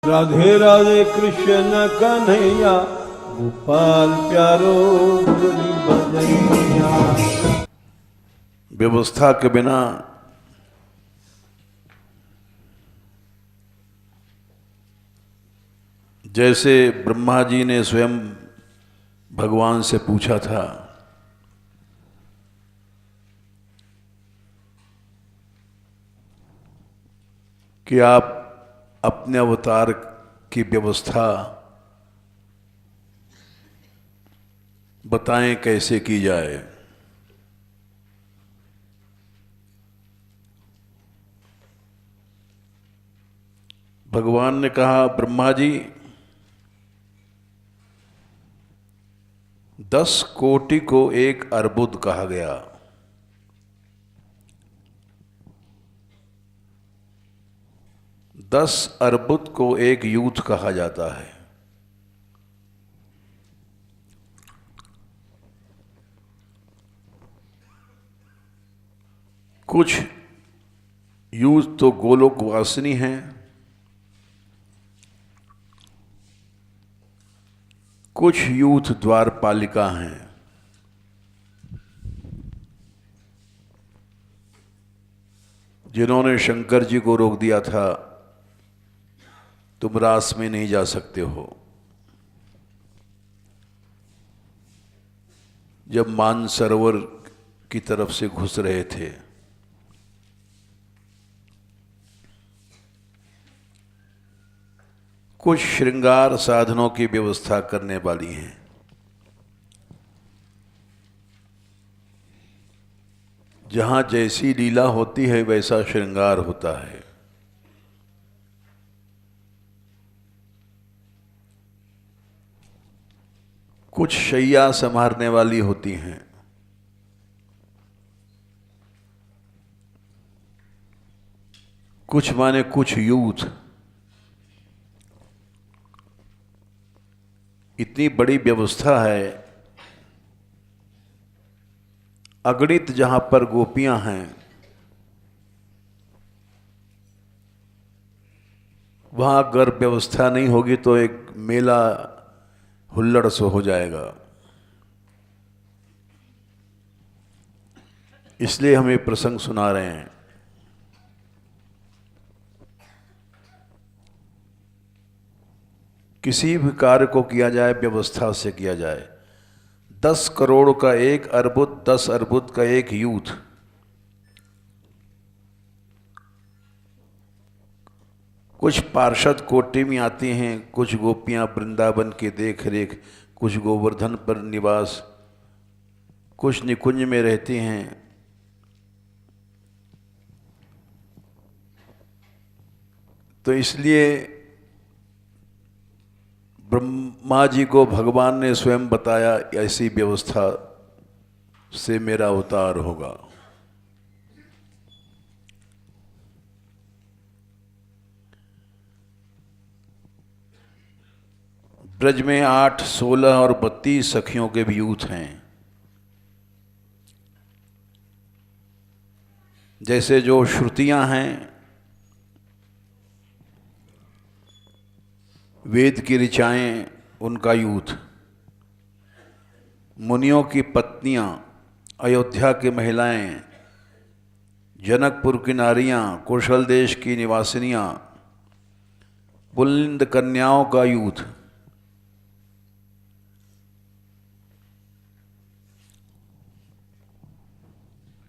राधे राधे कृष्ण कन्हैया, गोपाल प्यारो मुरली बजैया। व्यवस्था के बिना जैसे ब्रह्मा जी ने स्वयं भगवान से पूछा था कि आप अपने अवतार की व्यवस्था बताएं कैसे की जाए। भगवान ने कहा, ब्रह्मा जी 10 कोटि को एक अर्बुद कहा गया। 10 अर्बुद को एक यूथ कहा जाता है। कुछ यूथ तो गोलोकवासिनी हैं, कुछ यूथ द्वारपालिका हैं। जिन्होंने शंकर जी को रोक दिया था तुम रास में नहीं जा सकते हो, जब मानसरोवर की तरफ से घुस रहे थे। कुछ श्रृंगार साधनों की व्यवस्था करने वाली हैं। जहां जैसी लीला होती है वैसा श्रृंगार होता है। कुछ शैया संभालने वाली होती हैं। कुछ माने कुछ यूथ। इतनी बड़ी व्यवस्था है। अगणित जहां पर गोपियां हैं वहां अगर व्यवस्था नहीं होगी तो एक मेला हुल्लड़ सो हो जाएगा। इसलिए हम ये प्रसंग सुना रहे हैं। किसी भी कार्य को किया जाए व्यवस्था से किया जाए। 10 करोड़ का एक अर्बुद, 10 अर्बुद का एक यूथ। कुछ पार्षद कोटि में आती हैं, कुछ गोपियां वृंदावन की देख रेख, कुछ गोवर्धन पर निवास, कुछ निकुंज में रहती हैं। तो इसलिए ब्रह्मा जी को भगवान ने स्वयं बताया ऐसी व्यवस्था से मेरा अवतार होगा। ब्रज में 8, 16 और 32 सखियों के भी यूथ हैं। जैसे जो श्रुतियां हैं, वेद की ऋचाएं, उनका यूथ। मुनियों की पत्नियां, अयोध्या की महिलाएं, जनकपुर की नारियां, कौशल देश की निवासिनियां, पुलिंद कन्याओं का यूथ।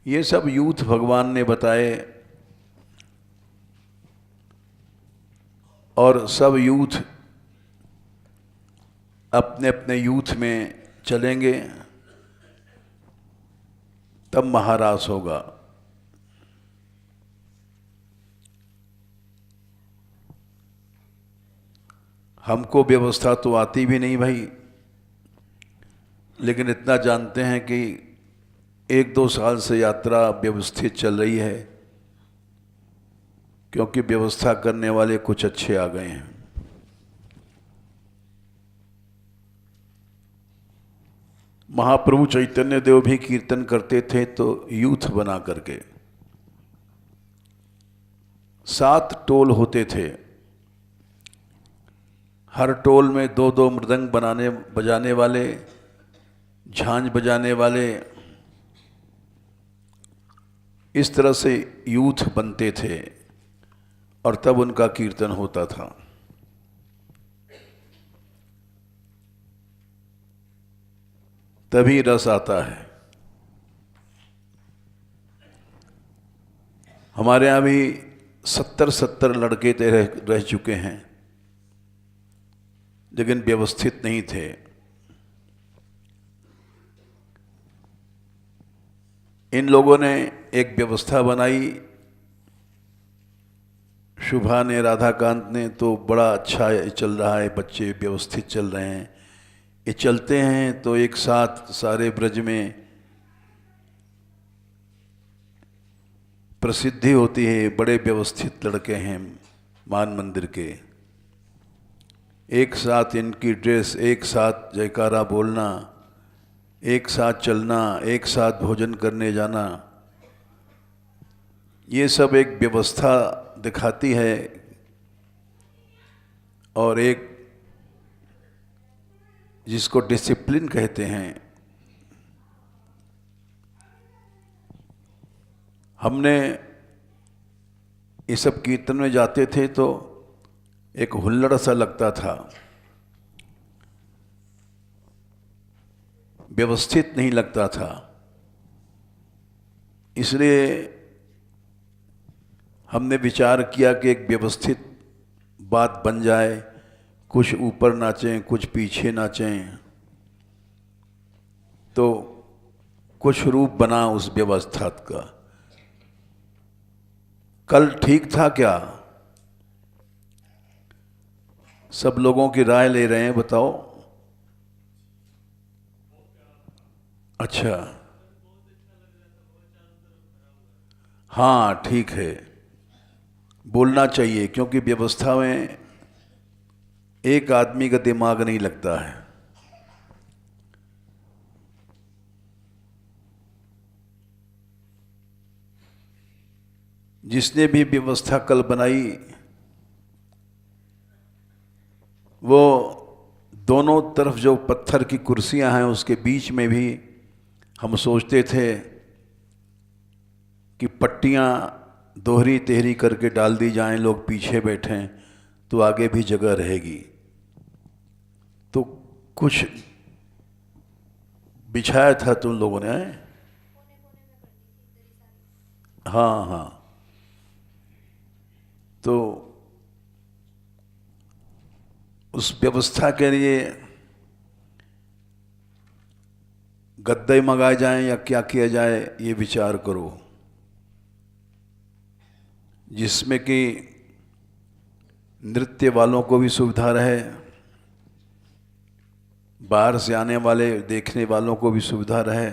ये सब यूथ भगवान ने बताए और सब यूथ अपने अपने यूथ में चलेंगे तब महारास होगा। हमको व्यवस्था तो आती भी नहीं भाई, लेकिन इतना जानते हैं कि 1-2 साल से यात्रा व्यवस्थित चल रही है, क्योंकि व्यवस्था करने वाले कुछ अच्छे आ गए हैं। महाप्रभु चैतन्य देव भी कीर्तन करते थे तो यूथ बना करके। 7 टोल होते थे। हर टोल में दो दो मृदंग बजाने वाले, झांझ बजाने वाले, इस तरह से यूथ बनते थे और तब उनका कीर्तन होता था। तभी रस आता है। हमारे यहाँ भी 70 लड़के रह चुके हैं, लेकिन व्यवस्थित नहीं थे। इन लोगों ने एक व्यवस्था बनाई, शुभा ने, राधाकांत ने, तो बड़ा अच्छा चल रहा है, बच्चे व्यवस्थित चल रहे हैं। ये चलते हैं तो एक साथ सारे ब्रज में प्रसिद्धि होती है, बड़े व्यवस्थित लड़के हैं मान मंदिर के। एक साथ इनकी ड्रेस, एक साथ जयकारा बोलना, एक साथ चलना, एक साथ भोजन करने जाना, ये सब एक व्यवस्था दिखाती है और एक जिसको डिसिप्लिन कहते हैं। हमने ये सब कीर्तन में जाते थे तो एक हुल्लड़ सा लगता था, व्यवस्थित नहीं लगता था। इसलिए हमने विचार किया कि एक व्यवस्थित बात बन जाए, कुछ ऊपर नाचें, कुछ पीछे नाचें, तो कुछ रूप बना उस व्यवस्था का। कल ठीक था क्या? सब लोगों की राय ले रहे हैं, बताओ। अच्छा, हाँ ठीक है, बोलना चाहिए, क्योंकि व्यवस्था में एक आदमी का दिमाग नहीं लगता है। जिसने भी व्यवस्था कल बनाई, वो दोनों तरफ जो पत्थर की कुर्सियां हैं उसके बीच में भी हम सोचते थे कि पट्टियां दोहरी तेहरी करके डाल दी जाएं, लोग पीछे बैठें तो आगे भी जगह रहेगी। तो कुछ बिछाया था तुम लोगों ने? हाँ हाँ, तो उस व्यवस्था के लिए गद्दे मंगाए जाएं या क्या किया जाए, ये विचार करो, जिसमें कि नृत्य वालों को भी सुविधा रहे, बाहर से आने वाले देखने वालों को भी सुविधा रहे।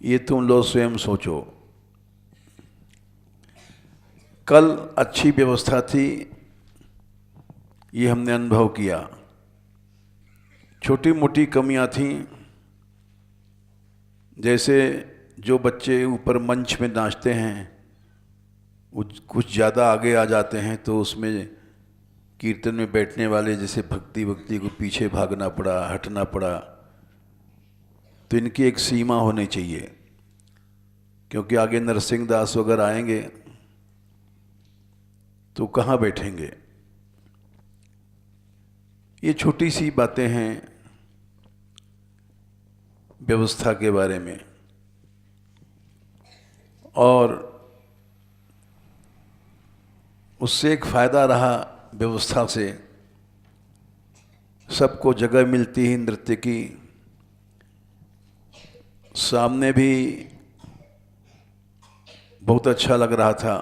ये तुम लोग स्वयं सोचो। कल अच्छी व्यवस्था थी, ये हमने अनुभव किया। छोटी मोटी कमियां थीं, जैसे जो बच्चे ऊपर मंच में नाचते हैं वो कुछ ज़्यादा आगे आ जाते हैं, तो उसमें कीर्तन में बैठने वाले जैसे भक्ति को पीछे भागना पड़ा, हटना पड़ा। तो इनकी एक सीमा होनी चाहिए, क्योंकि आगे नरसिंह दास वगैरह आएंगे तो कहाँ बैठेंगे। ये छोटी सी बातें हैं व्यवस्था के बारे में। और उससे एक फायदा रहा, व्यवस्था से सबको जगह मिलती है नृत्य की, सामने भी बहुत अच्छा लग रहा था।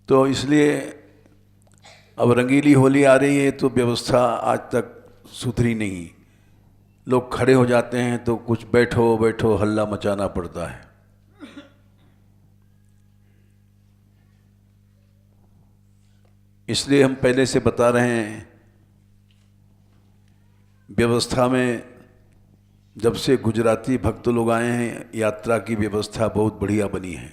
तो इसलिए अब रंगीली होली आ रही है तो व्यवस्था आज तक सुधरी नहीं। लोग खड़े हो जाते हैं तो कुछ बैठो बैठो हल्ला मचाना पड़ता है। इसलिए हम पहले से बता रहे हैं, व्यवस्था में जब से गुजराती भक्त लोग आए हैं, यात्रा की व्यवस्था बहुत बढ़िया बनी है।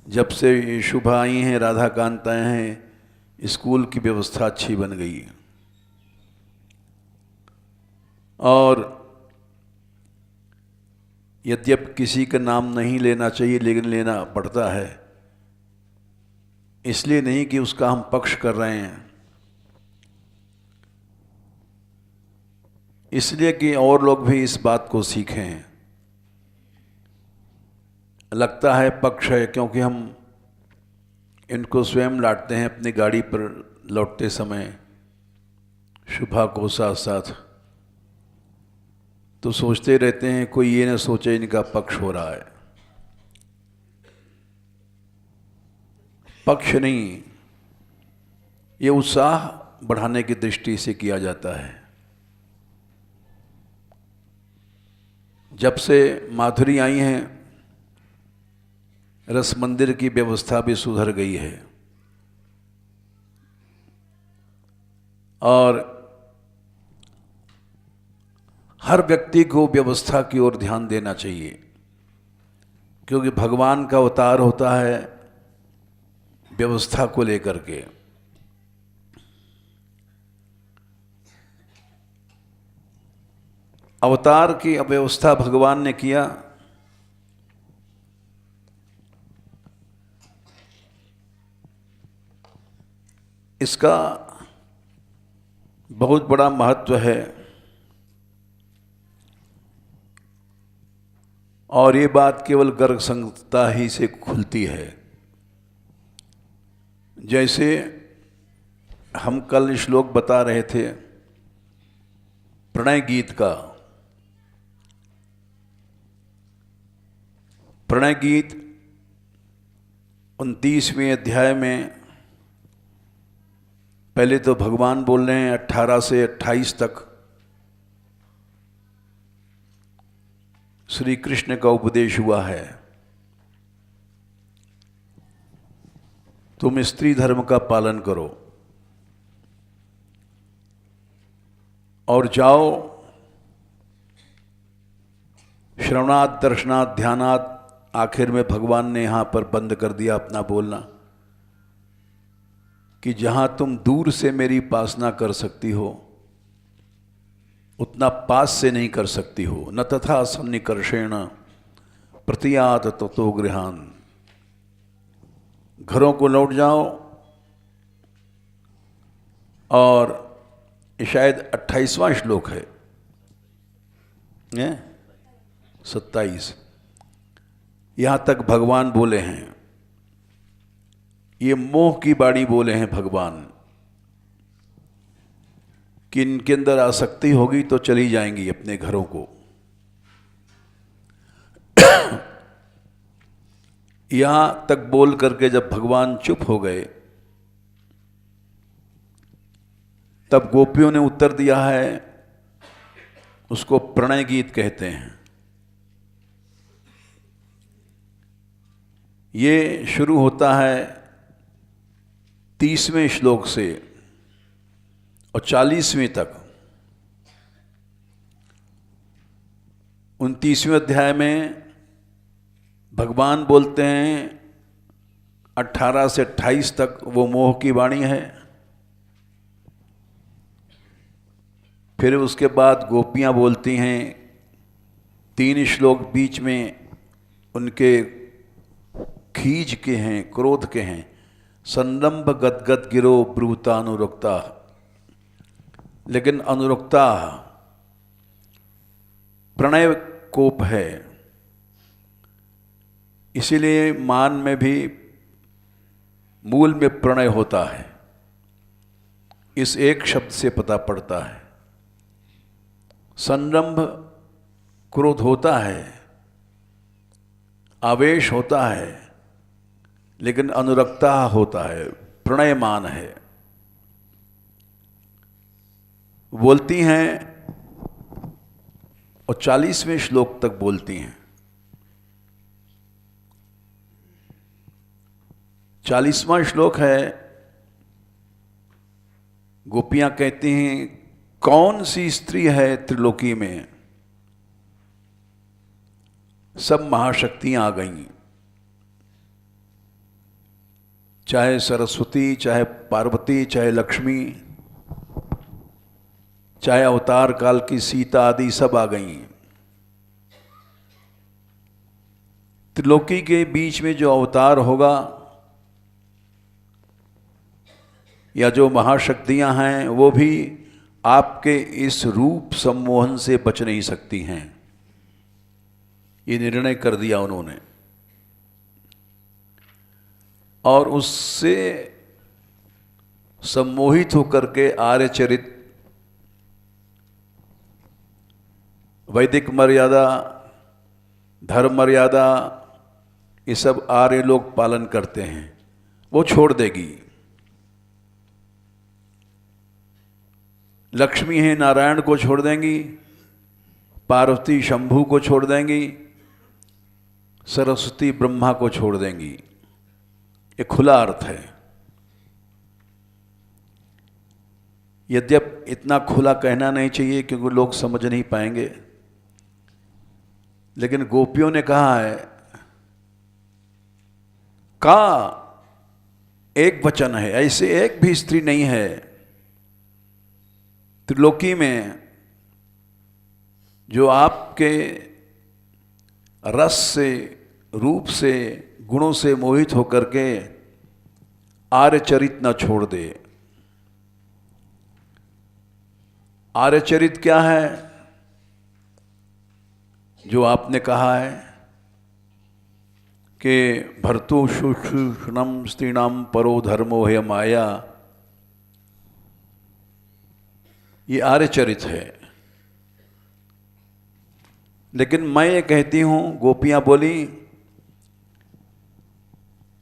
जब से शुभा आई हैं, राधा कांताएँ हैं, स्कूल की व्यवस्था अच्छी बन गई है। और यद्यप किसी का नाम नहीं लेना चाहिए, लेकिन लेना पड़ता है, इसलिए नहीं कि उसका हम पक्ष कर रहे हैं, इसलिए कि और लोग भी इस बात को सीखें। लगता है पक्ष है क्योंकि हम इनको स्वयं लाते हैं अपनी गाड़ी पर लौटते समय, शुभा को साथ साथ, तो सोचते रहते हैं कोई ये ना सोचे इनका पक्ष हो रहा है। पक्ष नहीं, ये उत्साह बढ़ाने की दृष्टि से किया जाता है। जब से माधुरी आई हैं, रस मंदिर की व्यवस्था भी सुधर गई है और हर व्यक्ति को व्यवस्था की ओर ध्यान देना चाहिए, क्योंकि भगवान का अवतार होता है व्यवस्था को लेकर के। अवतार की व्यवस्था भगवान ने किया, इसका बहुत बड़ा महत्व है। और ये बात केवल गर्ग संगता ही से खुलती है। जैसे हम कल श्लोक बता रहे थे प्रणय गीत का। प्रणय गीत 29वें अध्याय में पहले तो भगवान बोल रहे हैं 18 से 28 तक श्री कृष्ण का उपदेश हुआ है। तुम स्त्री धर्म का पालन करो और जाओ श्रवणात् दर्शनात् ध्यानात्। आखिर में भगवान ने यहाँ पर बंद कर दिया अपना बोलना कि जहाँ तुम दूर से मेरी उपासना कर सकती हो उतना पास से नहीं कर सकती हो। न तथा सन्निकर्षेण प्रतियात ततो गृहान। घरों को लौट जाओ। और ये शायद 28वां श्लोक है 27। यहाँ तक भगवान बोले हैं, ये मोह की बाणी बोले हैं भगवान कि इनके अंदर आसक्ति होगी तो चली जाएंगी अपने घरों को। यहां तक बोल करके जब भगवान चुप हो गए तब गोपियों ने उत्तर दिया है, उसको प्रणय गीत कहते हैं। ये शुरू होता है 30वें श्लोक से और 40वें तक। 29वें अध्याय में भगवान बोलते हैं 18 से 28 तक वो मोह की वाणी है। फिर उसके बाद गोपियां बोलती हैं, 3 श्लोक बीच में उनके खीज के हैं, क्रोध के हैं। संरंभ गदगद गिरो ब्रूता अनुरक्ता। लेकिन अनुरक्ता प्रणय कोप है, इसीलिए मान में भी मूल में प्रणय होता है। इस एक शब्द से पता पड़ता है। संरंभ क्रोध होता है, आवेश होता है, लेकिन अनुरक्ता होता है, प्रणय मान है। बोलती हैं और 40वें श्लोक तक बोलती हैं। 40वां श्लोक है, गोपियां कहती हैं कौन सी स्त्री है त्रिलोकी में, सब महाशक्तियां आ गईं। चाहे सरस्वती, चाहे पार्वती, चाहे लक्ष्मी, चाहे अवतार काल की सीता आदि सब आ गई। त्रिलोकी के बीच में जो अवतार होगा या जो महाशक्तियां हैं वो भी आपके इस रूप सम्मोहन से बच नहीं सकती हैं। ये निर्णय कर दिया उन्होंने और उससे सम्मोहित होकर के आर्यचरित, वैदिक मर्यादा, धर्म मर्यादा, ये सब आर्य लोग पालन करते हैं, वो छोड़ देगी। लक्ष्मी है नारायण को छोड़ देंगी, पार्वती शंभू को छोड़ देंगी, सरस्वती ब्रह्मा को छोड़ देंगी। ये खुला अर्थ है। यद्यप इतना खुला कहना नहीं चाहिए क्योंकि लोग समझ नहीं पाएंगे, लेकिन गोपियों ने कहा है का एक वचन है, ऐसे एक भी स्त्री नहीं है त्रिलोकी में जो आपके रस से, रूप से, गुणों से मोहित होकर के आर्यचरित न छोड़ दे। आर्यचरित क्या है? जो आपने कहा है कि भर्तु शुष्णम स्त्रीणाम परो धर्मो है माया, ये आर्यचरित है। लेकिन मैं ये कहती हूं, गोपियां बोली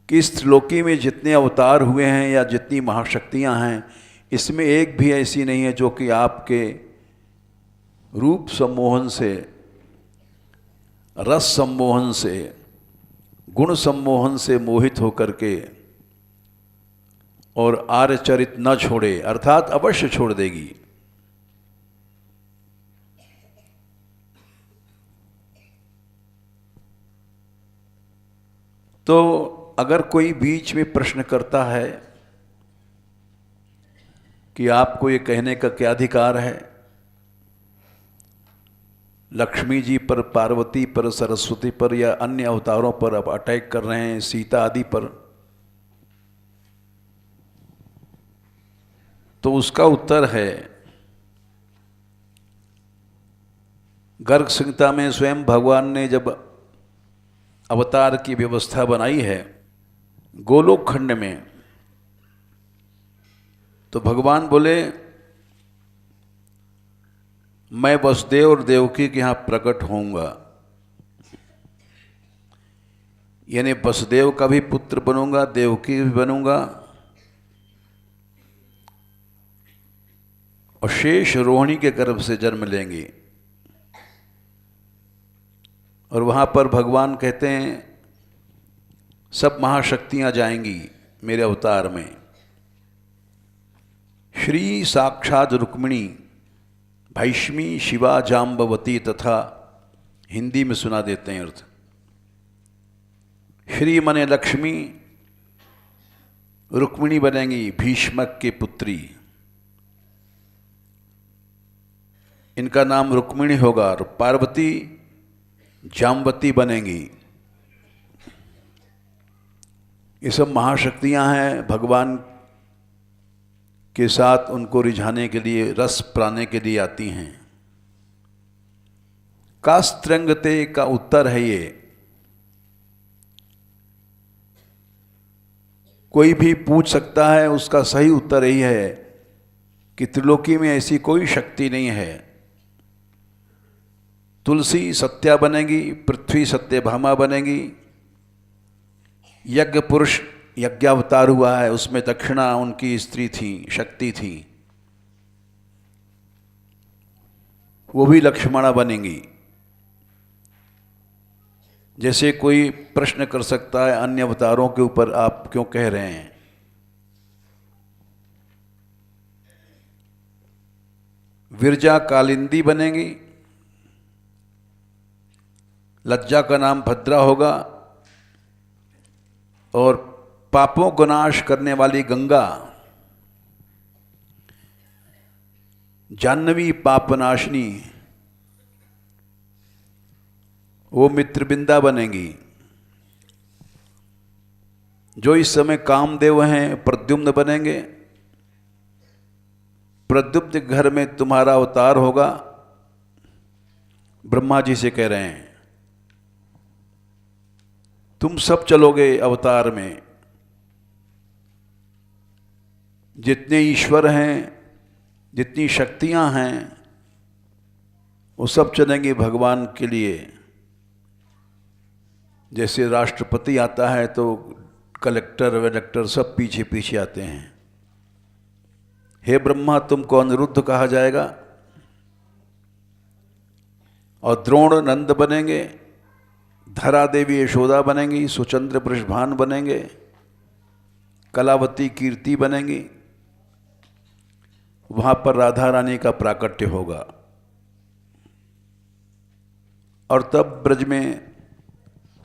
कि इस त्रिलोकी में जितने अवतार हुए हैं या जितनी महाशक्तियां हैं, इसमें एक भी ऐसी नहीं है जो कि आपके रूप सम्मोहन से, रस सम्मोहन से, गुण सम्मोहन से मोहित होकर के और आर्यचरित न छोड़े, अर्थात अवश्य छोड़ देगी। तो अगर कोई बीच में प्रश्न करता है कि आपको ये कहने का क्या अधिकार है, लक्ष्मी जी पर, पार्वती पर, सरस्वती पर या अन्य अवतारों पर आप अटैक कर रहे हैं, सीता आदि पर, तो उसका उत्तर है गर्ग संहिता में स्वयं भगवान ने जब अवतार की व्यवस्था बनाई है गोलोक खंड में, तो भगवान बोले मैं वसुदेव और देवकी के यहाँ प्रकट होऊंगा, यानी वसुदेव का भी पुत्र बनूंगा, देवकी भी बनूंगा और शेष रोहिणी के गर्भ से जन्म लेंगे। और वहाँ पर भगवान कहते हैं सब महाशक्तियाँ जाएंगी मेरे अवतार में। श्री साक्षात रुक्मिणी, भैष्मी, शिवा, जाम्बवती तथा हिंदी में सुना देते हैं अर्थ। श्री मने लक्ष्मी, रुक्मिणी बनेंगी भीष्मक की पुत्री, इनका नाम रुक्मिणी होगा। और पार्वती जाम्बवती बनेंगी। ये सब महाशक्तियां हैं, भगवान के साथ उनको रिझाने के लिए, रस प्राने के लिए आती हैं। कास्त्रंगते का उत्तर है ये। कोई भी पूछ सकता है, उसका सही उत्तर यही है कि त्रिलोकी में ऐसी कोई शक्ति नहीं है। तुलसी सत्या बनेगी, पृथ्वी सत्यभामा बनेगी, यज्ञ पुरुष यज्ञावतार हुआ है, उसमें दक्षिणा उनकी स्त्री थी, शक्ति थी, वो भी लक्ष्मणा बनेंगी। जैसे कोई प्रश्न कर सकता है अन्य अवतारों के ऊपर आप क्यों कह रहे हैं, विरजा कालिंदी बनेंगी, लज्जा का नाम भद्रा होगा और पापों को नाश करने वाली गंगा, जाह्नवी पापनाशनी, वो मित्रबिंदा बनेंगी। जो इस समय कामदेव हैं प्रद्युम्न बनेंगे। प्रद्युम्न के घर में तुम्हारा अवतार होगा। ब्रह्मा जी से कह रहे हैं तुम सब चलोगे अवतार में। जितने ईश्वर हैं, जितनी शक्तियां हैं, वो सब चलेंगे भगवान के लिए। जैसे राष्ट्रपति आता है तो कलेक्टर वेलेक्टर सब पीछे पीछे आते हैं। हे ब्रह्मा, तुमको अनिरुद्ध कहा जाएगा। और द्रोण नंद बनेंगे, धरा देवी यशोदा बनेंगी, सुचंद्र वृषभान बनेंगे, कलावती कीर्ति बनेंगी। वहाँ पर राधा रानी का प्राकट्य होगा। और तब ब्रज में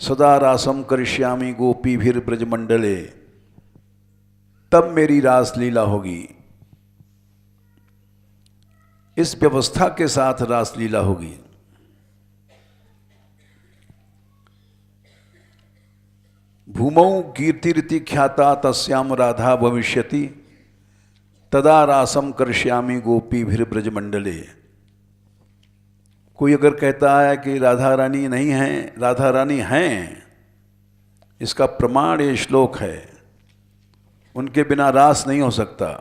सदा रासम करिष्यामि गोपीभिर ब्रजमंडले, तब मेरी रासलीला होगी। इस व्यवस्था के साथ रासलीला होगी। भूमौ कीर्तिरिति ख्याता तस्याम राधा भविष्यति, तदा रासम करिष्यामि गोपीभिर ब्रजमंडले। कोई अगर कहता है कि राधा रानी नहीं है, राधा रानी हैं, इसका प्रमाण ये श्लोक है। उनके बिना रास नहीं हो सकता।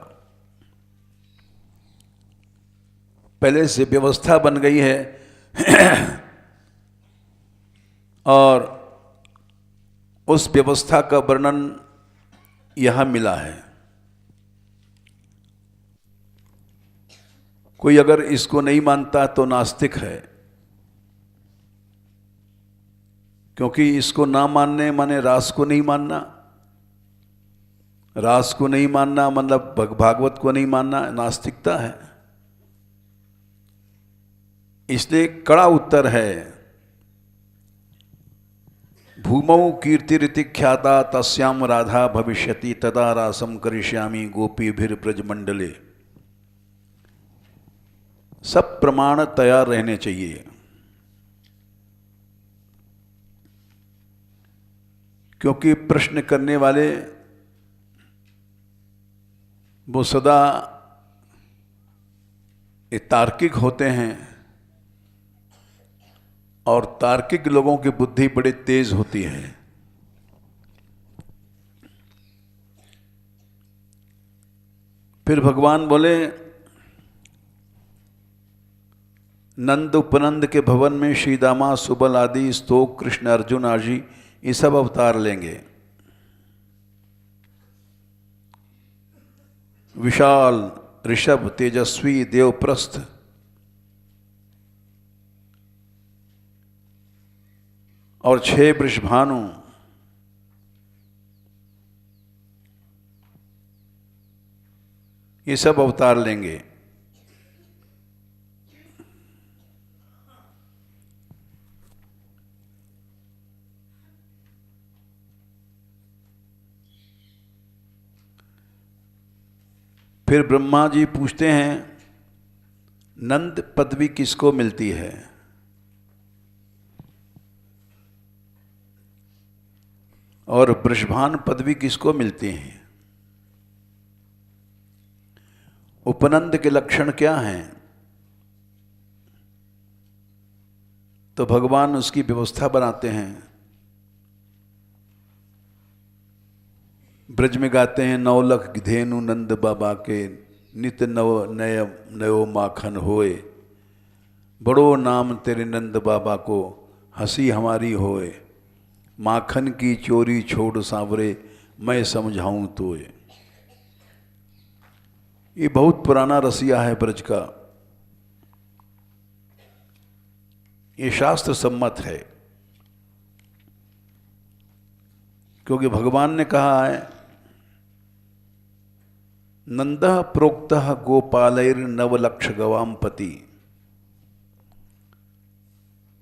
पहले से व्यवस्था बन गई है और उस व्यवस्था का वर्णन यहां मिला है। कोई अगर इसको नहीं मानता तो नास्तिक है, क्योंकि इसको ना मानने माने रास को नहीं मानना। रास को नहीं मानना मतलब भागवत को नहीं मानना नास्तिकता है। इसलिए कड़ा उत्तर है, भूमौ कीर्तिरिति ख्याता तस्याम राधा भविष्यति, तदा रासम करिष्यामि गोपीभिर ब्रजमंडले। सब प्रमाण तैयार रहने चाहिए, क्योंकि प्रश्न करने वाले वो सदा तार्किक होते हैं और तार्किक लोगों की बुद्धि बड़ी तेज होती है। फिर भगवान बोले, नंद उपनंद के भवन में श्रीदामा सुबल आदि स्तोक कृष्ण अर्जुन आजी ये सब अवतार लेंगे। विशाल ऋषभ तेजस्वी देवप्रस्थ और 6 वृषभानु, ये सब अवतार लेंगे। फिर ब्रह्मा जी पूछते हैं, नंद पदवी किसको मिलती है? और वृषभान पदवी किसको मिलती है? उपनंद के लक्षण क्या हैं? तो भगवान उसकी व्यवस्था बनाते हैं। ब्रज में गाते हैं, 9 लख धेनु नंद बाबा के, नित नव नय नयो माखन होए, बड़ो नाम तेरे नंद बाबा को, हंसी हमारी होए, माखन की चोरी छोड़ सांवरे, मैं समझाऊं तोए। ये बहुत पुराना रसिया है ब्रज का। ये शास्त्र सम्मत है, क्योंकि भगवान ने कहा है, नंदः प्रोक्तः गोपालैर 9 लक्ष गवाम पति।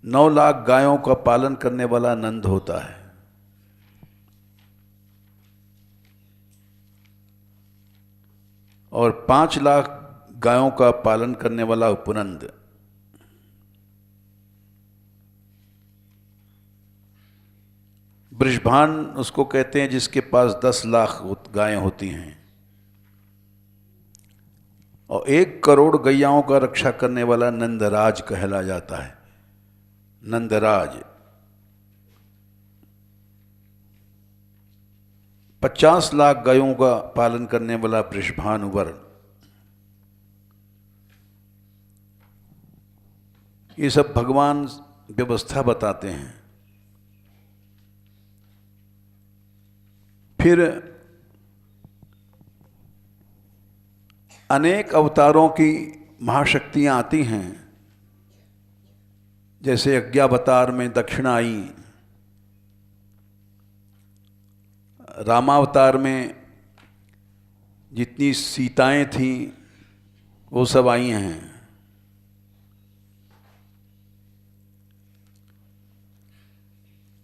9 लाख गायों का पालन करने वाला नंद होता है। और 5 लाख गायों का पालन करने वाला उपनंद। वृषभान उसको कहते हैं जिसके पास 10 लाख गायें होती हैं। और 1 करोड़ गैयाओं का रक्षा करने वाला नंदराज कहला जाता है। नंदराज 50 लाख गायों का पालन करने वाला वृषभानुवर। ये सब भगवान व्यवस्था बताते हैं। फिर अनेक अवतारों की महाशक्तियां आती हैं, जैसे यज्ञावतार में दक्षिणा आई, रामावतार में जितनी सीताएं थीं वो सब आई हैं।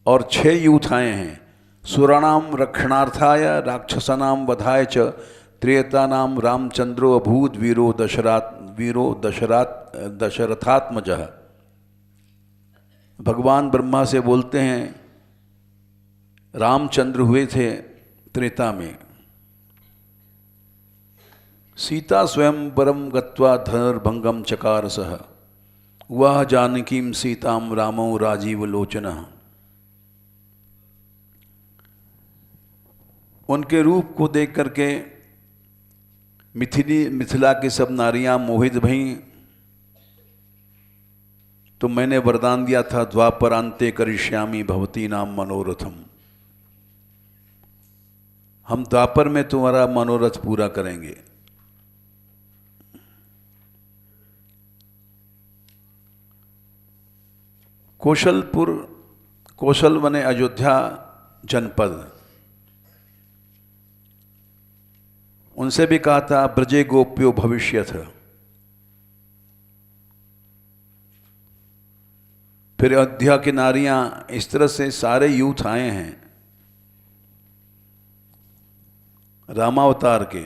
और 6 यूथ आए हैं, सुराणाम रक्षणार्थाय राक्षसानाम वधाय च त्रेतानाम रामचंद्रो अभूत वीरो दशरथात्मजः। भगवान ब्रह्मा से बोलते हैं रामचंद्र हुए थे त्रेता में। सीता स्वयं परम गत्वा धनुर्भंगम चकार सह वह जानकीं सीताम रामो राजीव लोचनः। उनके रूप को देख करके मिथिला की सब नारियां मोहित भईं। तो मैंने वरदान दिया था द्वापरांते करिष्यामि भवती नाम मनोरथम। हम द्वापर में तुम्हारा मनोरथ पूरा करेंगे। कौशल बने अयोध्या जनपद, उनसे भी कहा था ब्रजे गोप्यो भविष्यथ। फिर अयोध्या की नारियां, इस तरह से सारे यूथ आए हैं रामावतार के।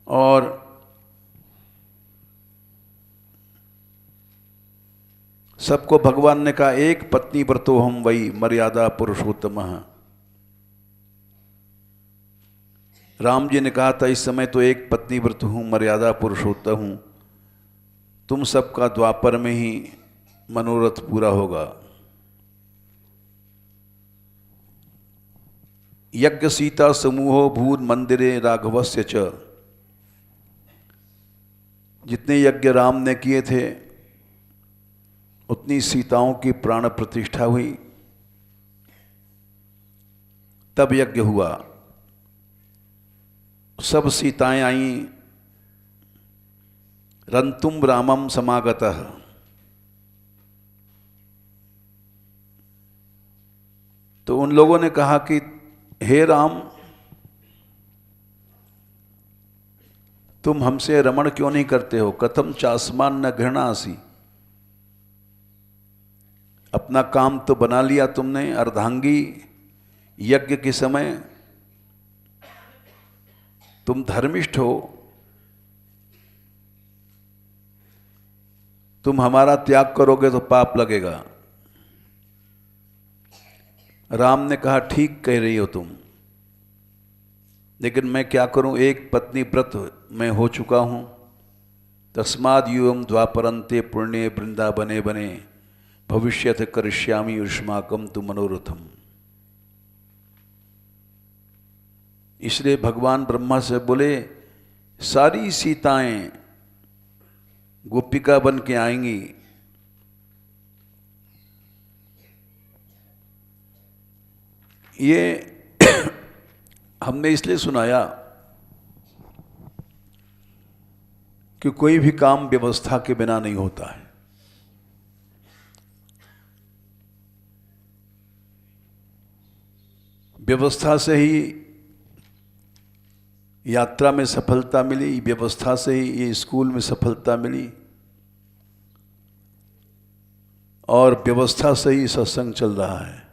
और सबको भगवान ने कहा एक पत्नी व्रतो हम वही मर्यादा पुरुषोत्तमः। राम जी ने कहा था इस समय तो एक पत्नी व्रत हूँ, मर्यादा पुरुषोत्तम हूँ, तुम सबका द्वापर में ही मनोरथ पूरा होगा। यज्ञ सीता समूहो भूत मंदिरे राघवस्य च। जितने यज्ञ राम ने किए थे उतनी सीताओं की प्राण प्रतिष्ठा हुई, तब यज्ञ हुआ। सब सीताएं आईं। रंतुम रामम समागतः। तो उन लोगों ने कहा कि हे राम, तुम हमसे रमण क्यों नहीं करते हो? कथम चास्मान न घृणासी। अपना काम तो बना लिया तुमने अर्धांगी यज्ञ के समय, तुम धर्मिष्ठ हो, तुम हमारा त्याग करोगे तो पाप लगेगा। राम ने कहा ठीक कह रही हो तुम, लेकिन मैं क्या करूं, एक पत्नी व्रत मैं हो चुका हूं। तस्माद् युवं द्वापरन्ते पुण्ये वृंदावने बने भविष्यथ करिष्यामि युष्माकं तु मनोरथम। इसलिए भगवान ब्रह्मा से बोले सारी सीताएं गोपिका बन के आएंगी। ये हमने इसलिए सुनाया कि कोई भी काम व्यवस्था के बिना नहीं होता है। व्यवस्था से ही यात्रा में सफलता मिली, व्यवस्था से ही ये स्कूल में सफलता मिली, और व्यवस्था से ही सत्संग चल रहा है।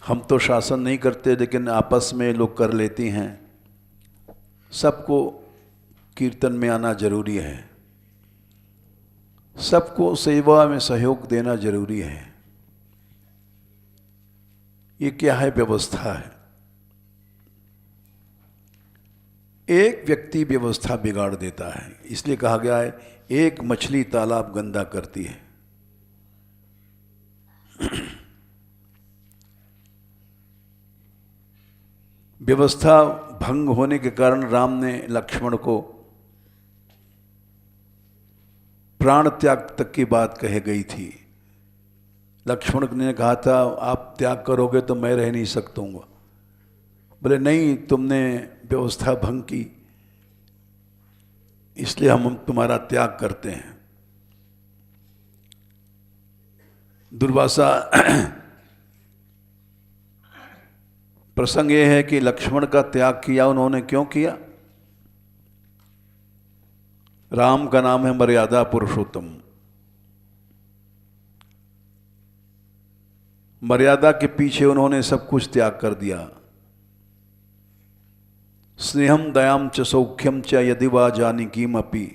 हम तो शासन नहीं करते, लेकिन आपस में लोग कर लेती हैं। सबको कीर्तन में आना जरूरी है, सबको सेवा में सहयोग देना जरूरी है। ये क्या है? व्यवस्था है। एक व्यक्ति व्यवस्था बिगाड़ देता है। इसलिए कहा गया है, एक मछली तालाब गंदा करती है। व्यवस्था भंग होने के कारण राम ने लक्ष्मण को प्राण त्याग तक की बात कही गई थी। लक्ष्मण ने कहा था, आप त्याग करोगे तो मैं रह नहीं सकता हूँ। बोले नहीं, तुमने व्यवस्था भंग की, इसलिए हम तुम्हारा त्याग करते हैं। दुर्वासा प्रसंग ये है कि लक्ष्मण का त्याग किया उन्होंने। क्यों किया? राम का नाम है मर्यादा पुरुषोत्तम। मर्यादा के पीछे उन्होंने सब कुछ त्याग कर दिया। स्नेहम दयाम च सौख्यम च यदि वा जानिकीम अपि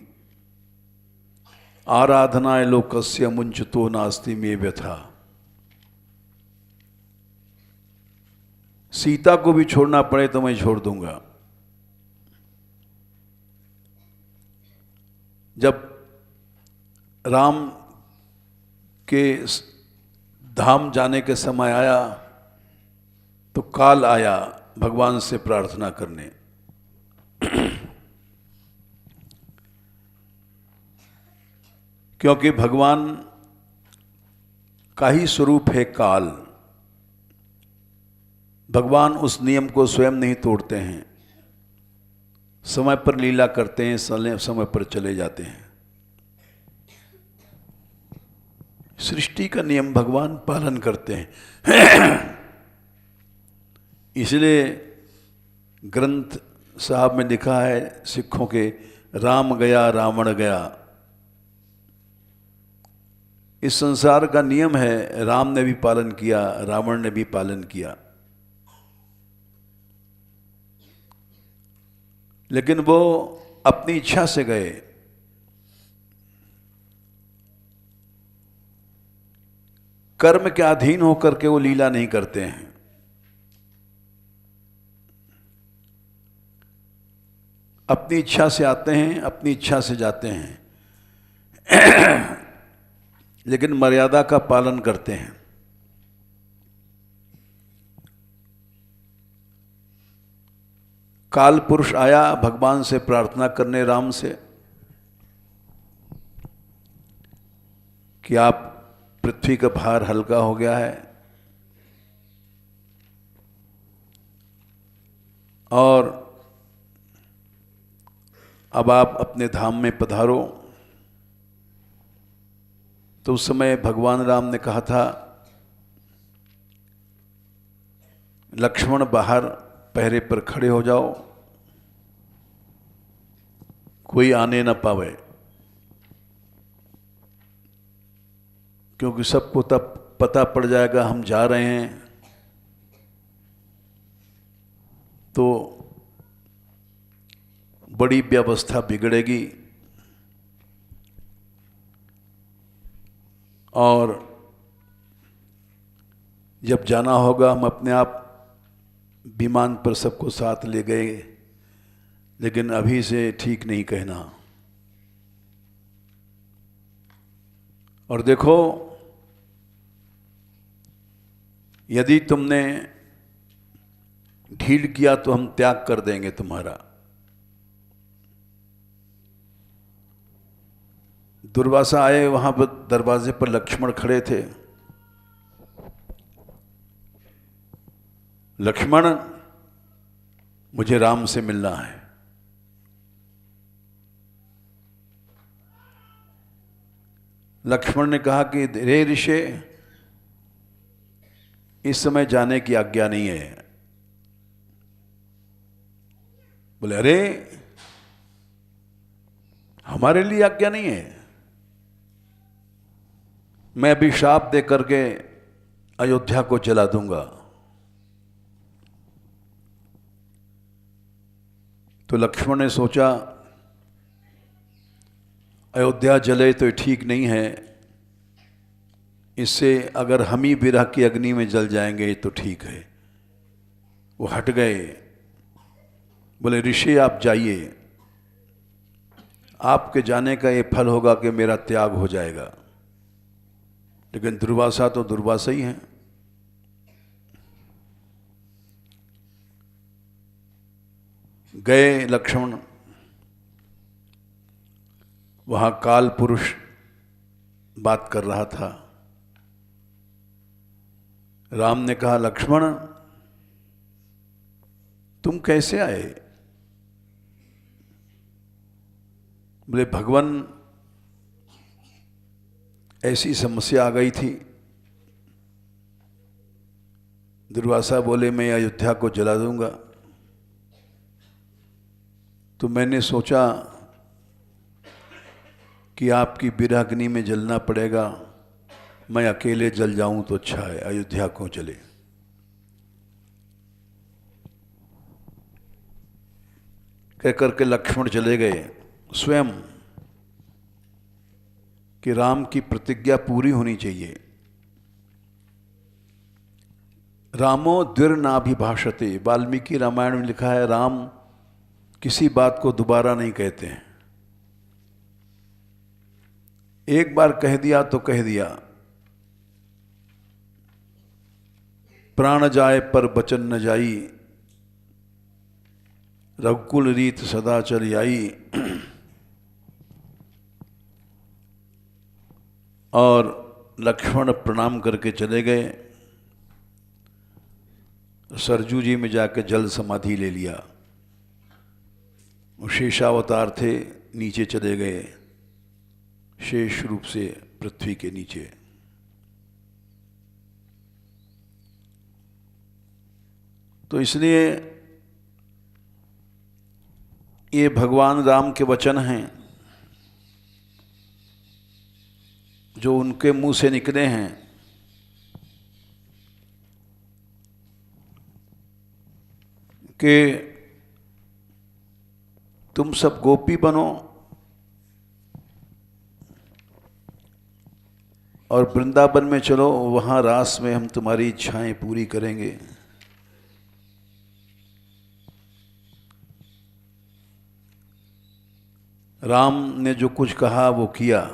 आराधनाय लोकस्य मुंचतो नास्ति मे व्यथा। सीता को भी छोड़ना पड़े तो मैं छोड़ दूंगा। जब राम के धाम जाने के समय आया तो काल आया भगवान से प्रार्थना करने। क्योंकि भगवान का ही स्वरूप है काल। भगवान उस नियम को स्वयं नहीं तोड़ते हैं, समय पर लीला करते हैं, समय पर चले जाते हैं। सृष्टि का नियम भगवान पालन करते हैं। इसलिए ग्रंथ साहब में लिखा है सिखों के, राम गया रावण गया। इस संसार का नियम है, राम ने भी पालन किया, रावण ने भी पालन किया। लेकिन वो अपनी इच्छा से गए। कर्म के अधीन होकर के वो लीला नहीं करते हैं। अपनी इच्छा से आते हैं, अपनी इच्छा से जाते हैं, लेकिन मर्यादा का पालन करते हैं। काल पुरुष आया भगवान से प्रार्थना करने, राम से, कि आप पृथ्वी का भार हल्का हो गया है और अब आप अपने धाम में पधारो। तो उस समय भगवान राम ने कहा था, लक्ष्मण बाहर पहरे पर खड़े हो जाओ, कोई आने न पावे, क्योंकि सबको तब पता पड़ जाएगा हम जा रहे हैं तो बड़ी व्यवस्था बिगड़ेगी। और जब जाना होगा हम अपने आप विमान पर सबको साथ ले गए, लेकिन अभी से ठीक नहीं कहना। और देखो, यदि तुमने ढील किया तो हम त्याग कर देंगे तुम्हारा। दुर्वासा आए, वहां पर दरवाजे पर लक्ष्मण खड़े थे। लक्ष्मण, मुझे राम से मिलना है। लक्ष्मण ने कहा कि रे ऋषि, इस समय जाने की आज्ञा नहीं है। बोले, अरे हमारे लिए आज्ञा नहीं है, मैं अभी शाप दे करके अयोध्या को जला दूंगा। तो लक्ष्मण ने सोचा अयोध्या जले तो ठीक नहीं है, इससे अगर हम ही विरह की अग्नि में जल जाएंगे तो ठीक है। वो हट गए, बोले ऋषि आप जाइए, आपके जाने का ये फल होगा कि मेरा त्याग हो जाएगा। लेकिन दुर्वासा तो दुर्वासा ही है। गए लक्ष्मण, वहां काल पुरुष बात कर रहा था। राम ने कहा लक्ष्मण तुम कैसे आए? बोले भगवान ऐसी समस्या आ गई थी। दुर्वासा बोले मैं अयोध्या को जला दूंगा, तो मैंने सोचा कि आपकी विरहाग्नि में जलना पड़ेगा, मैं अकेले जल जाऊं तो अच्छा है, अयोध्या को जले। कह करके लक्ष्मण चले गए स्वयं कि राम की प्रतिज्ञा पूरी होनी चाहिए। रामो द्विर्नाभिभाषते, वाल्मीकि रामायण में लिखा है राम किसी बात को दोबारा नहीं कहते हैं। एक बार कह दिया तो कह दिया। प्राण जाए पर बचन न जाई, रघुकुल रीत सदा चली आई। और लक्ष्मण प्रणाम करके चले गए, सरजू जी में जाकर जल समाधि ले लिया। शेषावतार थे, नीचे चले गए शेष रूप से पृथ्वी के नीचे। तो इसलिए ये भगवान राम के वचन हैं जो उनके मुंह से निकले हैं कि तुम सब गोपी बनो और वृंदावन में चलो, वहां रास में हम तुम्हारी इच्छाएं पूरी करेंगे। राम ने जो कुछ कहा वो किया।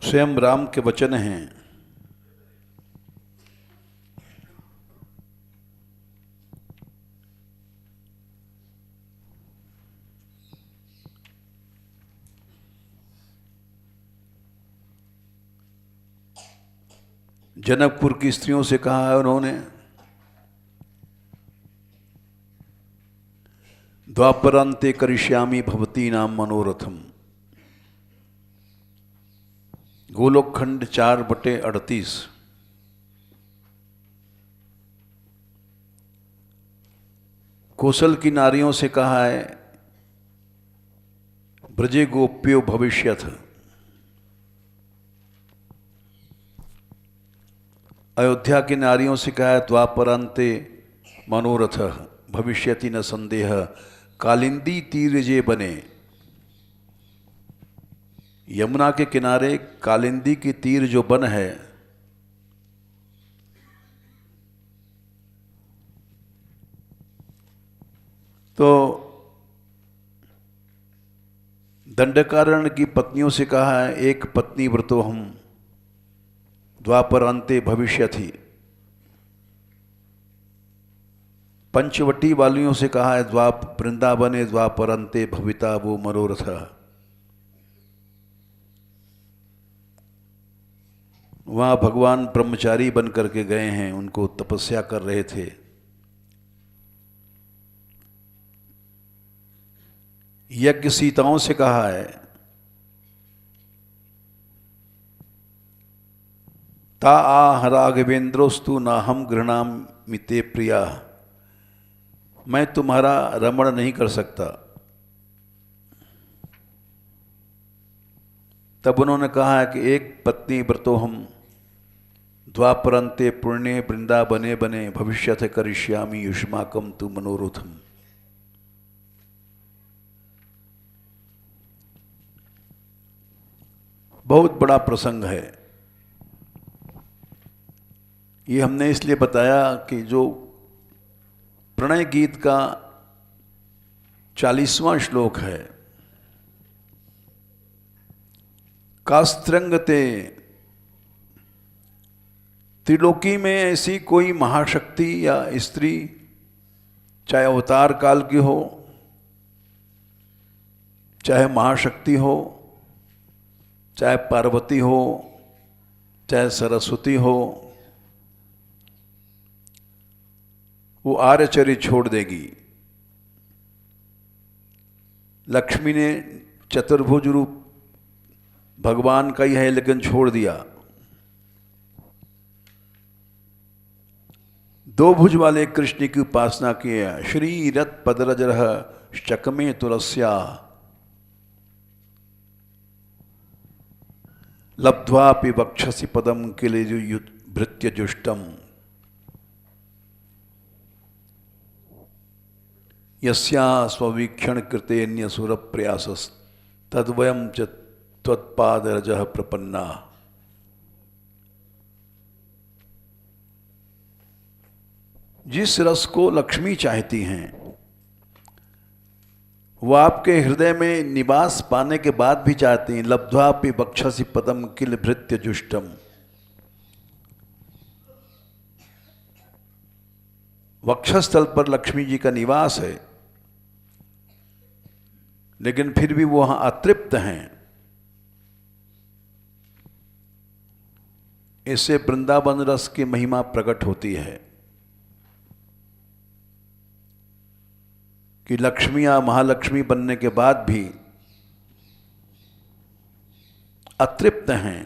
स्वयं राम के वचन हैं। जनकपुर की स्त्रियों से कहा है उन्होंने, द्वापरांते करिष्यामि भवती नाम मनोरथम। गोलोकखंड 4/38। कौशल की नारियों से कहा है ब्रजे गोप्यो भविष्यथ। अयोध्या की नारियों से कहा है द्वापरांते मनोरथ भविष्यति न संदेह, कालिंदी तीर जे बने। यमुना के किनारे कालिंदी की तीर जो बन है, तो दंडकारण्य की पत्नियों से कहा है एक पत्नी व्रतो हम द्वापरांते भविष्यति। पंचवटी वालियों से कहा है वृंदावने द्वापरांते भविता वो मनोरथ। वहाँ भगवान ब्रह्मचारी बन करके गए हैं, उनको तपस्या कर रहे थे। यज्ञ सीताओं से कहा है, ता आह राघवेंद्रोस्तु न हम गृहणामि ते प्रिया, मैं तुम्हारा रमण नहीं कर सकता। तब उन्होंने कहा है कि एक पत्नी व्रतो हम द्वापरंते पुण्य वृंदावने बने भविष्यथ करिष्यामि युष्माकम तु मनोरथम। बहुत बड़ा प्रसंग है। ये हमने इसलिए बताया कि जो प्रणय गीत का 40वां श्लोक है, कास्त्रंगते, त्रिलोकी में ऐसी कोई महाशक्ति या स्त्री, चाहे अवतार काल की हो, चाहे महाशक्ति हो, चाहे पार्वती हो, चाहे सरस्वती हो, वो आर्यचर्य छोड़ देगी। लक्ष्मी ने चतुर्भुज रूप भगवान का ही है, लेकिन छोड़ दिया। दो भुज वाले कृष्ण की उपासना की है। श्री रथ पदरजरह चकमे तुलस्या, लब्ध्वापि वक्षसि पदम किले भृत्य जुष्टम, यस्या स्ववीक्षण कृतेन्य सुर प्रयासस् तद्वयम च त्वत्पादरजः प्रपन्ना। जिस रस को लक्ष्मी चाहती हैं वो आपके हृदय में निवास पाने के बाद भी चाहती हैं। लब्ध्वापि वक्षसि पदम किल भृत्य जुष्टम, वक्षस्थल पर लक्ष्मी जी का निवास है, लेकिन फिर भी वो वहां अतृप्त हैं। इससे वृंदावन रस की महिमा प्रकट होती है कि लक्ष्मियां महालक्ष्मी बनने के बाद भी अतृप्त हैं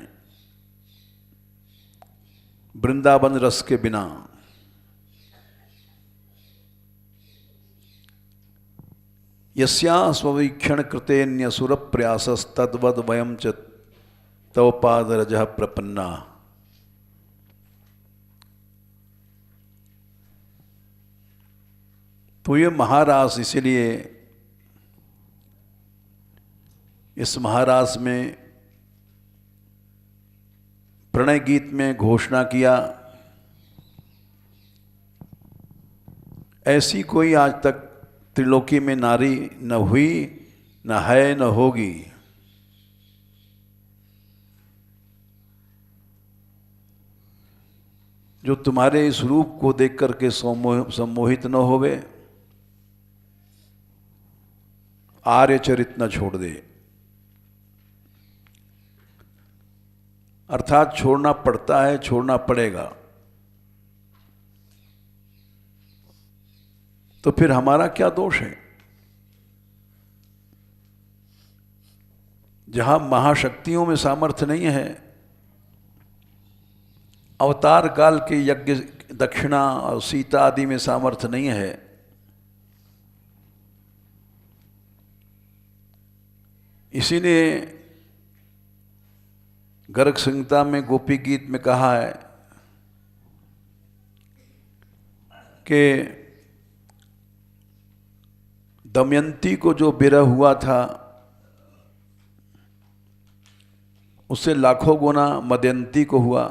वृंदावन रस के बिना। यस्या स्ववीक्षण कृतेन्य सुर प्रयासस् तद्वद वयम च तव पादरजः प्रपन्ना। तो ये महारास, इसीलिए इस महारास में प्रणय गीत में घोषणा किया, ऐसी कोई आज तक त्रिलोकी में नारी न हुई, न है, न होगी। जो तुम्हारे इस रूप को देख करके सम्मोहित न होवे, आर्य चरित न छोड़ दे। अर्थात छोड़ना पड़ता है, छोड़ना पड़ेगा। तो फिर हमारा क्या दोष है? जहां महाशक्तियों में सामर्थ्य नहीं है, अवतार काल के यज्ञ दक्षिणा और सीता आदि में सामर्थ्य नहीं है, इसीलिए गर्ग संहिता में गोपी गीत में कहा है कि दमयंती को जो विरह हुआ था उससे लाखों गुना मदयंती को हुआ,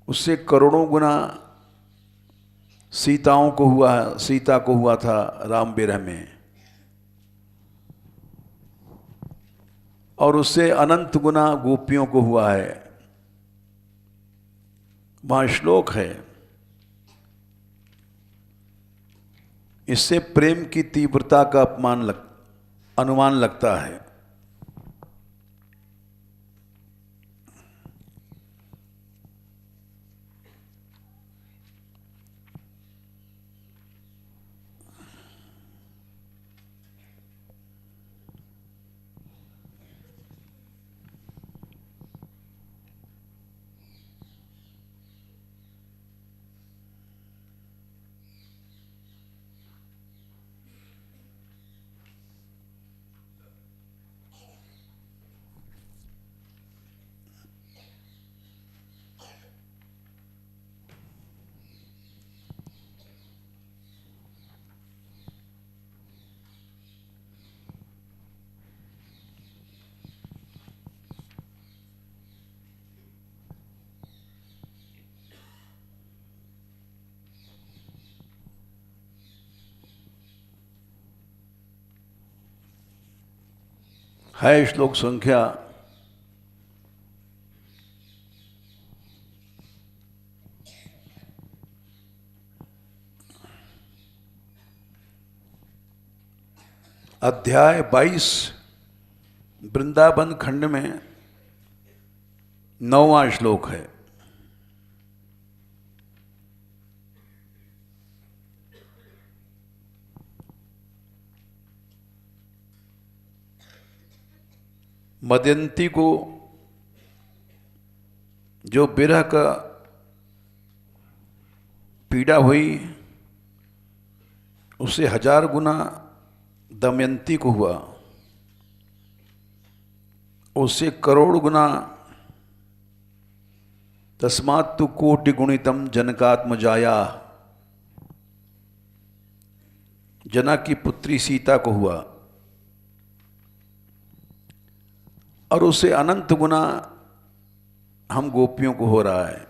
उससे करोड़ों गुना सीताओं को हुआ, सीता को हुआ था राम विरह में, और उससे अनंत गुना गोपियों को हुआ है। वहां श्लोक है, इससे प्रेम की तीव्रता का अनुमान लगता है। है श्लोक संख्या 22 वृंदावन खंड में 9वां श्लोक है। मदयंती को जो विरह का पीड़ा हुई उससे 1000 गुना दमयंती को हुआ, उससे करोड़ गुना तस्मात् तु कोटि गुणितम जनकात्मजाया, जना की पुत्री सीता को हुआ, और उससे अनंत गुना हम गोपियों को हो रहा है।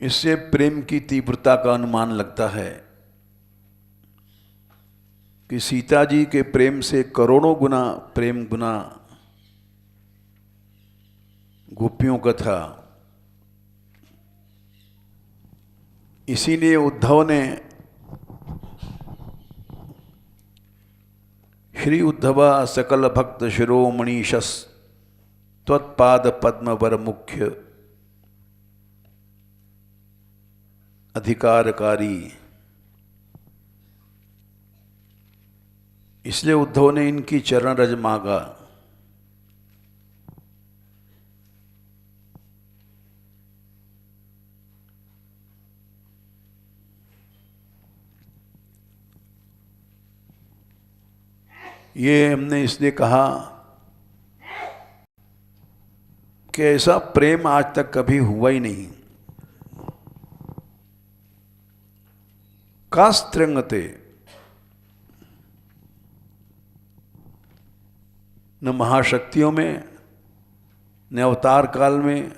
इससे प्रेम की तीव्रता का अनुमान लगता है कि सीता जी के प्रेम से करोड़ों गुना प्रेम गुना गोपियों का था। इसीलिए उद्धव ने श्री उद्धवा सकल भक्त शिरोमणिशस त्वत्पाद पद्म वर मुख्य अधिकारकारी, इसलिए उद्धव ने इनकी चरण रज मांगा। ये हमने इसलिए कहा कि ऐसा प्रेम आज तक कभी हुआ ही नहीं। कास्त्रंगते, न महाशक्तियों में न अवतार काल में,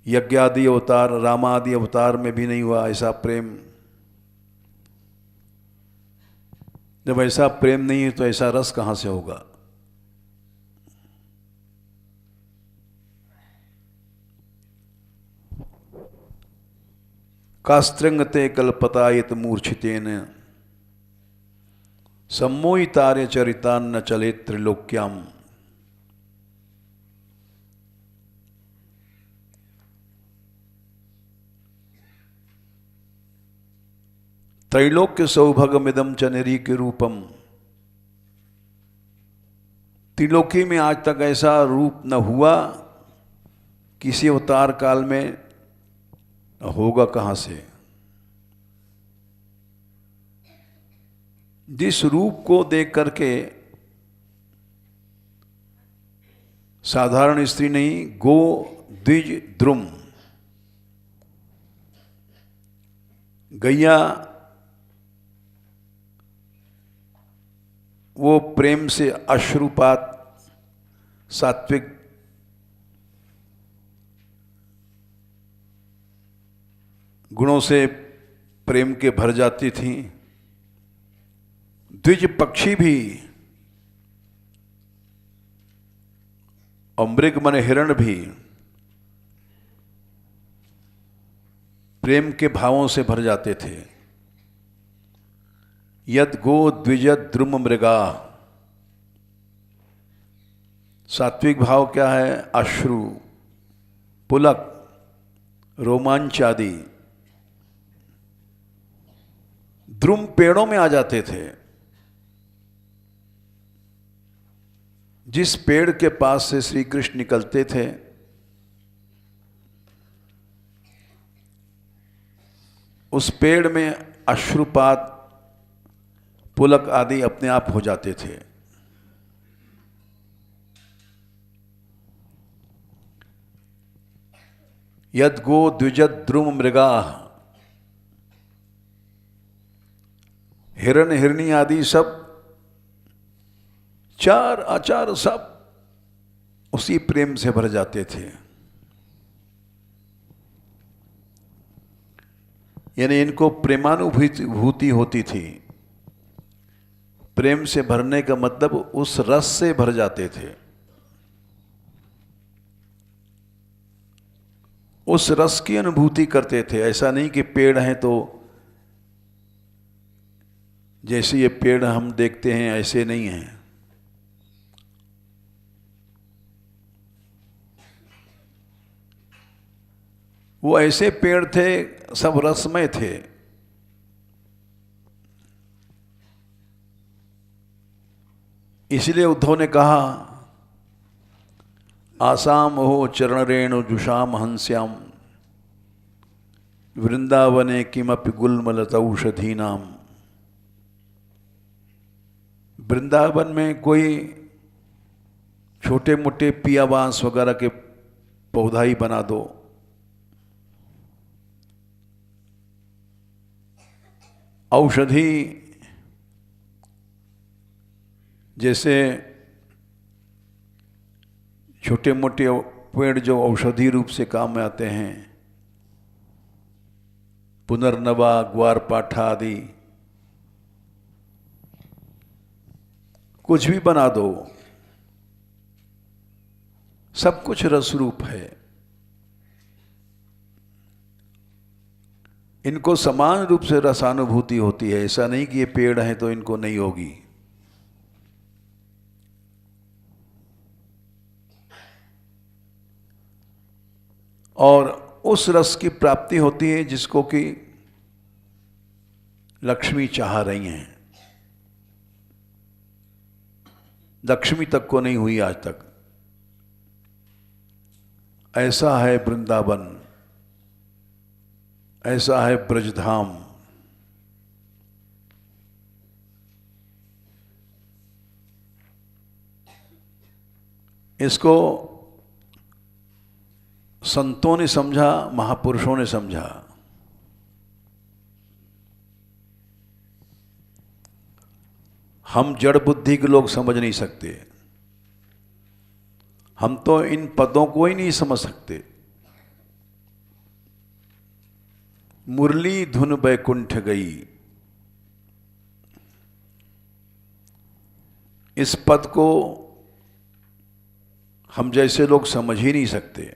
यज्ञादि अवतार रामादि अवतार में भी नहीं हुआ ऐसा प्रेम। जब ऐसा प्रेम नहीं है तो ऐसा रस कहां से होगा। कास्त्रंगते कल्पतायत मूर्छितेन सम्मोहितार्य चरितान्न चले त्रिलोक्याम। त्रैलोक्य सौभगमिदम च निरीक्य रूपम। त्रिलोकी में आज तक ऐसा रूप न हुआ, किसी अवतार काल में होगा कहां से। जिस रूप को देख करके साधारण स्त्री नहीं, गो द्विज द्रुम गैया वो प्रेम से अश्रुपात सात्विक गुणों से प्रेम के भर जाती थी। द्विज पक्षी भी और मृग मन हिरण भी प्रेम के भावों से भर जाते थे। यद गो द्विजद द्रुम मृगा, सात्विक भाव क्या है? अश्रु, पुलक, रोमांच आदि। द्रुम पेड़ों में आ जाते थे। जिस पेड़ के पास से श्री कृष्ण निकलते थे उस पेड़ में अश्रुपात पुलक आदि अपने आप हो जाते थे। यद गो द्विजद द्रुम मृगा, हिरण हिरणी आदि सब चार आचार सब उसी प्रेम से भर जाते थे। यानी इनको प्रेमानुभूति होती थी। प्रेम से भरने का मतलब उस रस से भर जाते थे, उस रस की अनुभूति करते थे। ऐसा नहीं कि पेड़ हैं तो जैसे ये पेड़ हम देखते हैं ऐसे नहीं हैं। वो ऐसे पेड़ थे, सब रसमय थे। इसलिए उद्धव ने कहा, आसाम हो चरण रेणु जुषाम हंस्याम वृंदावने किमपि गुल्मलतौषधी नाम। वृंदावन में कोई छोटे मोटे पिया बांस वगैरह के पौधा ही बना दो, औषधि जैसे छोटे मोटे पेड़ जो औषधि रूप से काम में आते हैं, पुनर्नवा, ग्वारपाठा आदि, कुछ भी बना दो, सब कुछ रस रूप है। इनको समान रूप से रसानुभूति होती है। ऐसा नहीं कि ये पेड़ हैं तो इनको नहीं होगी। और उस रस की प्राप्ति होती है जिसको कि लक्ष्मी चाह रही हैं। लक्ष्मी तक को नहीं हुई आज तक। ऐसा है वृंदावन, ऐसा है ब्रजधाम। इसको संतों ने समझा, महापुरुषों ने समझा। हम जड़ बुद्धि के लोग समझ नहीं सकते। हम तो इन पदों को ही नहीं समझ सकते। मुरली धुन बैकुंठ गई, इस पद को हम जैसे लोग समझ ही नहीं सकते।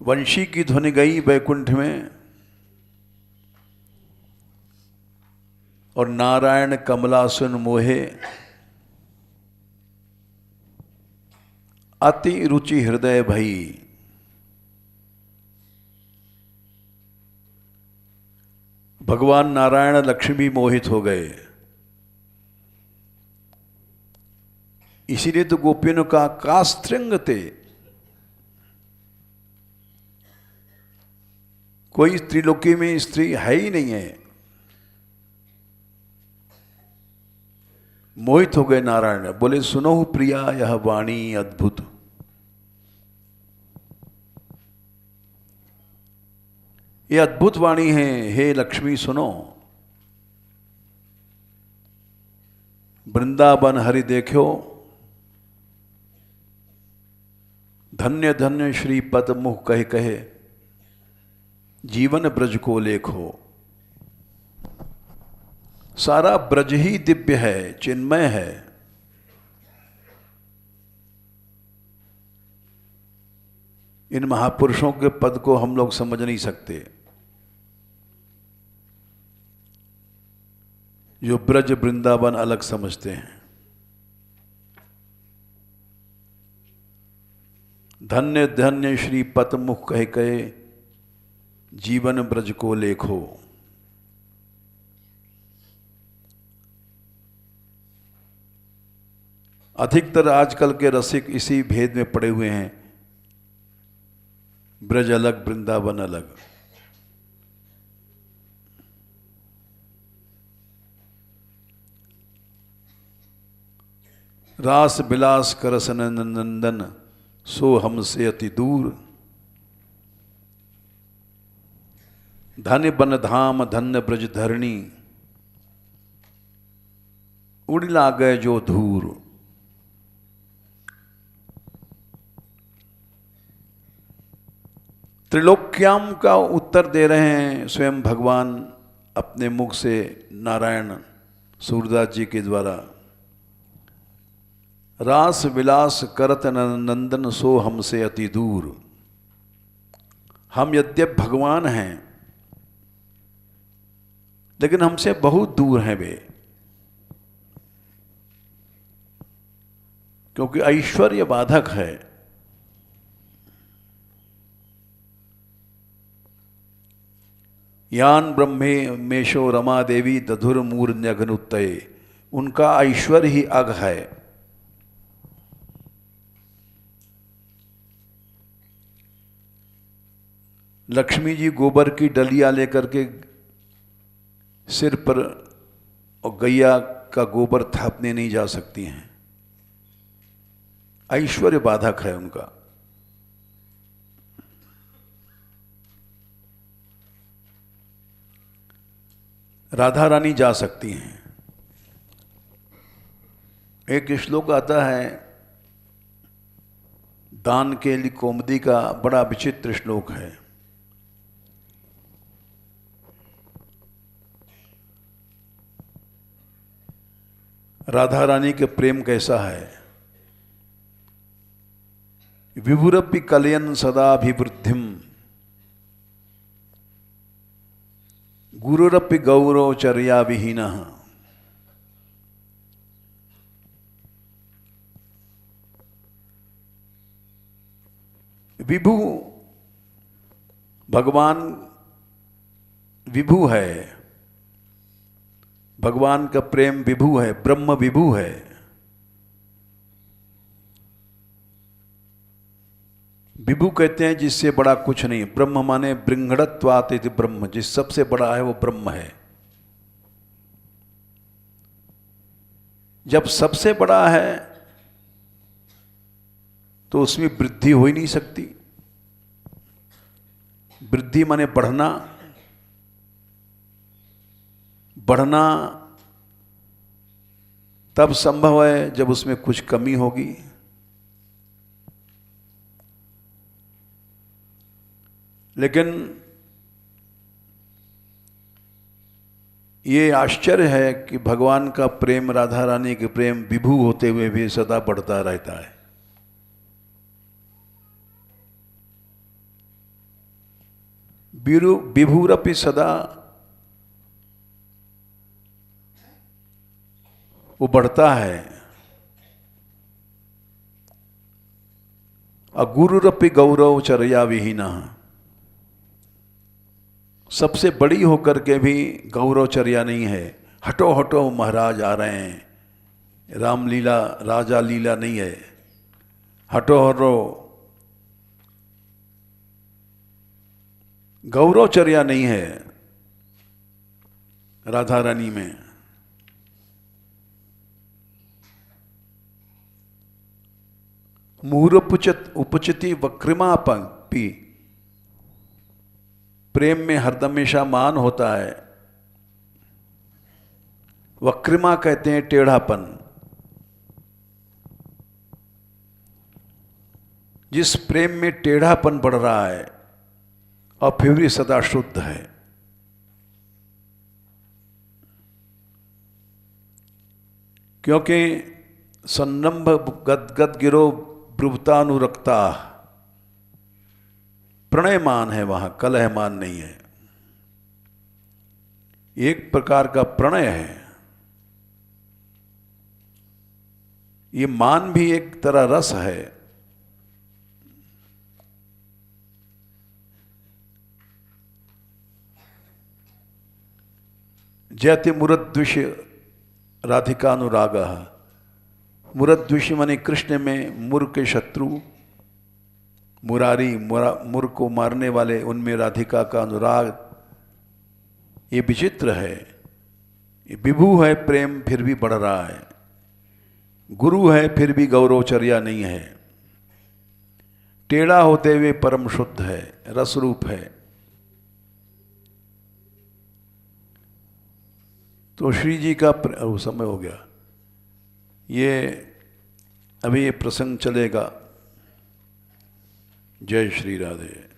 वंशी की ध्वनि गई बैकुंठ में और नारायण कमलासन मोहे, अति रुचि हृदय भई। भगवान नारायण लक्ष्मी मोहित हो गए। इसीलिए तो गोपियों का कास्त्रिंगते, कोई त्रिलोकी में स्त्री है ही नहीं है। मोहित हो गए नारायण, बोले सुनो प्रिया यह वाणी अद्भुत। ये अद्भुत वाणी है, हे लक्ष्मी सुनो। वृंदावन हरि देखो, धन्य धन्य श्रीपद मुख कहे कहे, जीवन ब्रज को लेखो। सारा ब्रज ही दिव्य है, चिन्मय है। इन महापुरुषों के पद को हम लोग समझ नहीं सकते। जो ब्रज वृंदावन अलग समझते हैं। धन्य धन्य श्री पद मुख कहे कहे, जीवन ब्रज को लेखो। अधिकतर आजकल के रसिक इसी भेद में पड़े हुए हैं, ब्रज अलग वृंदावन अलग। रास बिलास करसन नंदन, सो हमसे अति दूर। धन्य बन धाम धन्य ब्रज धरणी, उड़ ला गए जो धूर। त्रिलोक्याम का उत्तर दे रहे हैं स्वयं भगवान अपने मुख से, नारायण सूरदास जी के द्वारा। रास विलास करत नंदन सो हमसे अति दूर। हम यद्यप भगवान हैं लेकिन हमसे बहुत दूर हैं वे, क्योंकि ऐश्वर्य बाधक है। यान ब्रह्मे मेषो रमा देवी दधुर मूर्न्यघनुत्तये, उनका ऐश्वर्य ही अघ है। लक्ष्मी जी गोबर की डलिया लेकर के सिर पर और गैया का गोबर थापने नहीं जा सकती हैं, ऐश्वर्य बाधक है उनका। राधा रानी जा सकती हैं। एक श्लोक आता है दान के लिए कौमुदी का, बड़ा विचित्र श्लोक है। राधा रानी के प्रेम कैसा है। विभुरपि कलयन सदाभिवृद्धिम गुरुरपि गौरवचर्या विहीनः। विभु भगवान विभु है, भगवान का प्रेम विभु है, ब्रह्म विभु है। विभु कहते हैं जिससे बड़ा कुछ नहीं। ब्रह्म माने बृंहणत्वात् इति ब्रह्म, जिस सबसे बड़ा है वो ब्रह्म है। जब सबसे बड़ा है तो उसमें वृद्धि हो ही नहीं सकती। वृद्धि माने बढ़ना, बढ़ना तब संभव है जब उसमें कुछ कमी होगी। लेकिन ये आश्चर्य है कि भगवान का प्रेम, राधा रानी के प्रेम विभु होते हुए भी सदा बढ़ता रहता है। विभुरपि सदा, वो बढ़ता है। अगुरुरपि गौरवचर्या विहीनः, सबसे बड़ी होकर के भी गौरवचर्या नहीं है। हटो हटो महाराज आ रहे हैं, रामलीला राजा लीला नहीं है। हटो हटो, गौरवचर्या नहीं है राधा रानी में। उपचिति वक्रिमापि, प्रेम में हरदमेशा मान होता है। वक्रिमा कहते हैं टेढ़ापन। जिस प्रेम में टेढ़ापन बढ़ रहा है और फिर भी सदा शुद्ध है। क्योंकि सन्नम्भ गदगद गिरो ब्रुवतानुरक्ता, प्रणयमान है वहां, कलहमान नहीं है। एक प्रकार का प्रणय है। ये मान भी एक तरह रस है। जयति मुरद्विष राधिकानुरागः, मुरद्विष माने कृष्ण में मुर के शत्रु, मुरारी मुर को मारने वाले, उनमें राधिका का अनुराग। ये विचित्र है। ये विभु है प्रेम, फिर भी बढ़ रहा है। गुरु है फिर भी गौरवचर्या नहीं है। टेढ़ा होते हुए परम शुद्ध है, रस रूप है। तो श्री जी का समय हो गया। ये अभी ये प्रसंग चलेगा। जय श्री राधे।